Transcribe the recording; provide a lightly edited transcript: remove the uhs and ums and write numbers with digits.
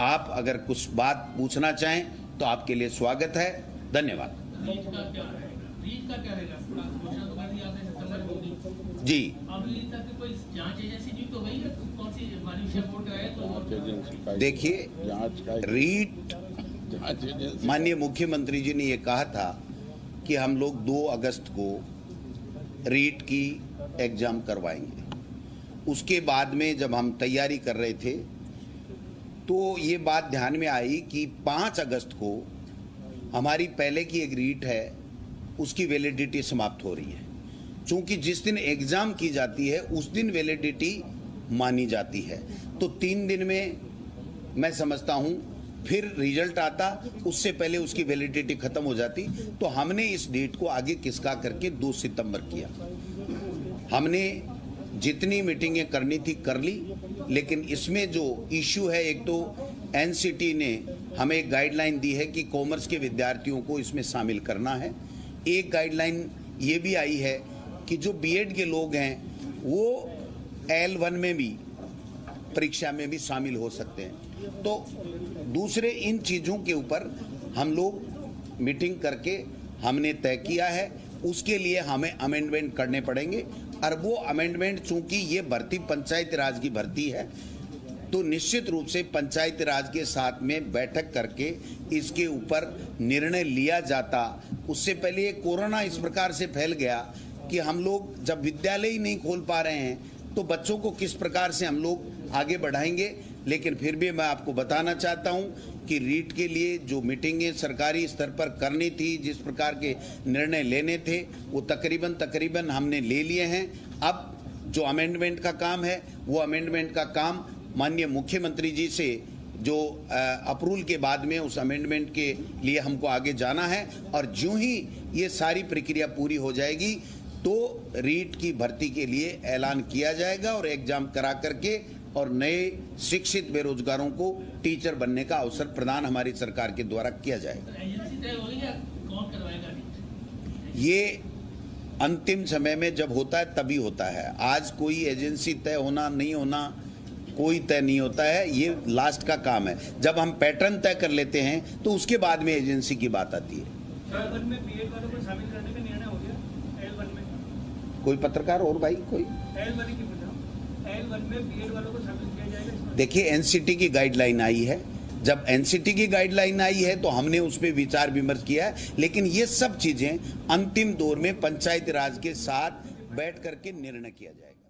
आप अगर कुछ बात पूछना चाहें तो आपके लिए स्वागत है। धन्यवाद। जी, देखिए, रीट, माननीय मुख्यमंत्री जी ने ये कहा था कि हम लोग 2 अगस्त को रीट की एग्जाम करवाएंगे। उसके बाद में जब हम तैयारी कर रहे थे तो ये बात ध्यान में आई कि 5 अगस्त को हमारी पहले की एक रीट है, उसकी वैलिडिटी समाप्त हो रही है। चूंकि जिस दिन एग्जाम की जाती है उस दिन वैलिडिटी मानी जाती है, तो 3 दिन में मैं समझता हूं फिर रिजल्ट आता, उससे पहले उसकी वैलिडिटी खत्म हो जाती। तो हमने इस डेट को आगे खिसका करके 2 सितंबर किया। हमने जितनी मीटिंगें करनी थी कर ली, लेकिन इसमें जो इश्यू है, एक तो एनसीटी ने हमें एक गाइडलाइन दी है कि कॉमर्स के विद्यार्थियों को इसमें शामिल करना है। एक गाइडलाइन ये भी आई है कि जो बीएड के लोग हैं वो L1 में भी परीक्षा में भी शामिल हो सकते हैं। तो दूसरे इन चीज़ों के ऊपर हम लोग मीटिंग करके हमने तय किया है, उसके लिए हमें अमेंडमेंट करने पड़ेंगे। और वो अमेंडमेंट, चूंकि ये भर्ती पंचायती राज की भर्ती है, तो निश्चित रूप से पंचायती राज के साथ में बैठक करके इसके ऊपर निर्णय लिया जाता। उससे पहले ये कोरोना इस प्रकार से फैल गया कि हम लोग जब विद्यालय ही नहीं खोल पा रहे हैं तो बच्चों को किस प्रकार से हम लोग आगे बढ़ाएंगे। लेकिन फिर भी मैं आपको बताना चाहता हूं कि रीट के लिए जो मीटिंगें सरकारी स्तर पर करनी थी, जिस प्रकार के निर्णय लेने थे, वो तकरीबन हमने ले लिए हैं। अब जो अमेंडमेंट का काम है, वो अमेंडमेंट का काम माननीय मुख्यमंत्री जी से जो अप्रूवल के बाद में उस अमेंडमेंट के लिए हमको आगे जाना है। और ज्यों ही ये सारी प्रक्रिया पूरी हो जाएगी तो रीट की भर्ती के लिए ऐलान किया जाएगा और एग्जाम करा करके और नए शिक्षित बेरोजगारों को टीचर बनने का अवसर प्रदान हमारी सरकार के द्वारा किया जाएगा। ये अंतिम समय में जब होता है तभी होता है। आज कोई एजेंसी तय होना नहीं होना कोई तय नहीं होता है, ये लास्ट का काम है। जब हम पैटर्न तय कर लेते हैं तो उसके बाद में एजेंसी की बात आती है। L1 में बीएड वालों को शामिल करने का निर्णय हो गया। L1 में कोई पत्रकार और भाई कोई L1 में बीएड वालों को शामिल किया जाएगा। देखिए, एनसीटी की गाइडलाइन आई है। जब एनसीटी की गाइडलाइन आई है तो हमने उस पर विचार विमर्श किया है, लेकिन ये सब चीजें अंतिम दौर में पंचायती राज के साथ बैठ करके निर्णय किया जाएगा।